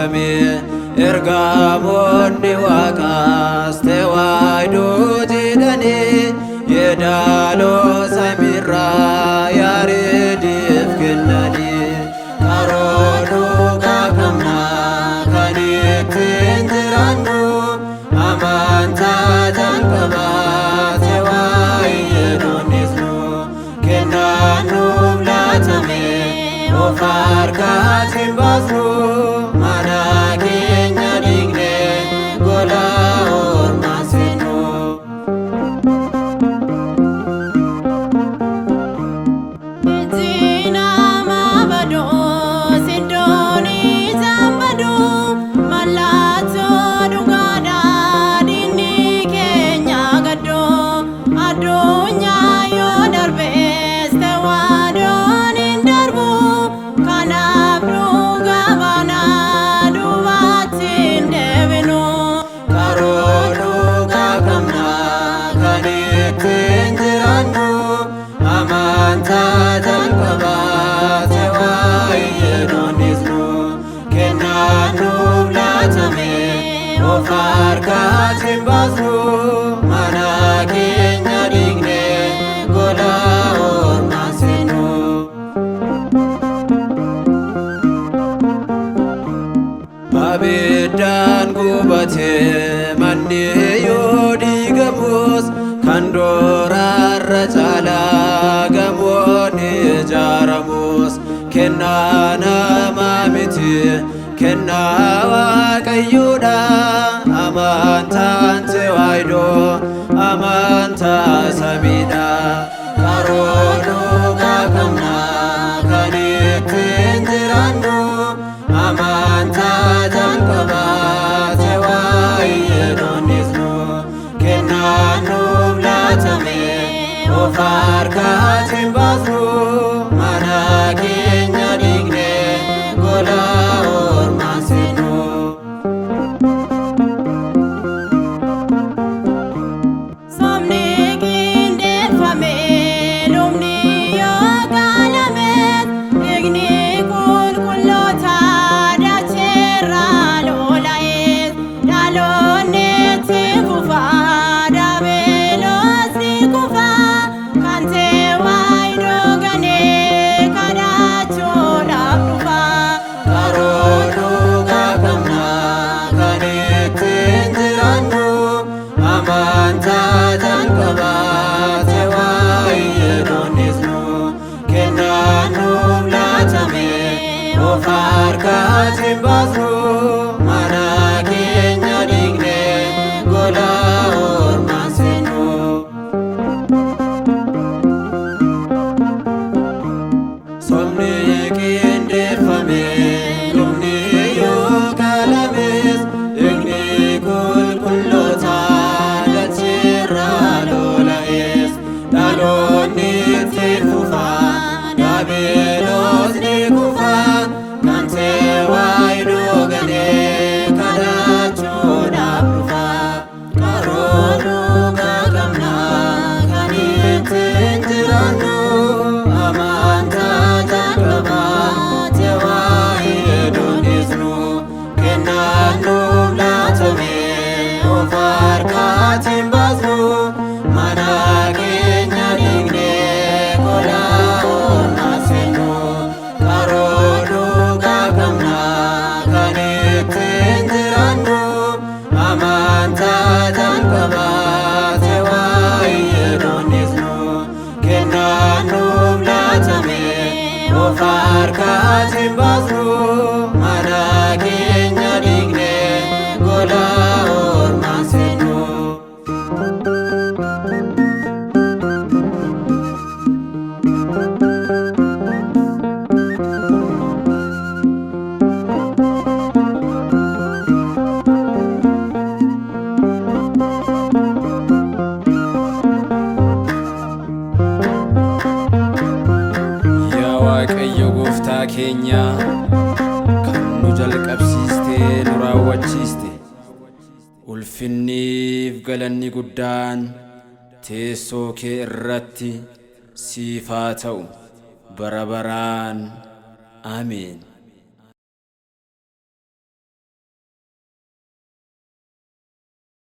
samii ergamoonni waaqaas tewaayidoo jedhanii yeedaaloo samiirraa yaareediif kennanii karooruu qaqqabnaa kan ittiin jiraannu amantaa jalqabaa tewaayidoonis nu kennaan nuuf laatame of harkaatiin baasnu mana keenya dhiignee gola ormaa seennu. Of harkaatiin baasnu mana keenya dhiignee gola ormaa seennu. Abiddaan gubatee manni yoo diigamus kan duraarra caalaa gamoon ijaaramus kennaa namaa miti kennaa Waaqayyoodha. Amantaan tewaayidoo amantaa samiidha. Karooruu qaqqabnaa kan ittiin jiraannu amantaa jalqabaa tewaayidoonis nu kennaan nuuf laatame of harkaatiin baasnu mana keenya dhiignee gola ormaa seennu. Amantaa jalqabaa tewaayidoonis nu kennaan nuuf laatame of harkaatiin baasnu mana keenya dhiignee gola ormaa seennu. Somni qindeeffame lubni yoo qalames dhiigni qulqulloota dhaloonni itti fufaa daabiloos ni kufaa kan tewaayidoo galee kadhachuudhaaf dhufaa. Karooruu qaqqabnaa kan ittiin jiraannu amantaa jalqabaa tewaayidoonis nu kennaan nuuf laatame of harkaatiin baasnu mana keenya dhiignee gola ormaa seennu. Karooruu qaqqabnaa kan ittiin jiraannu amantaa jalqabaa tewaayidoonis nu kennaan nuuf laatame of harkaatiin baasnu mana keenya dhiignee gola ormaa seennu. Waaqayyo gooftaa keenya kan nu jalqabsiistee nu raawwachiiste ulfinniif galanni guddaan teessoo kee irratti siif haa ta'u bara baraan. Ameen.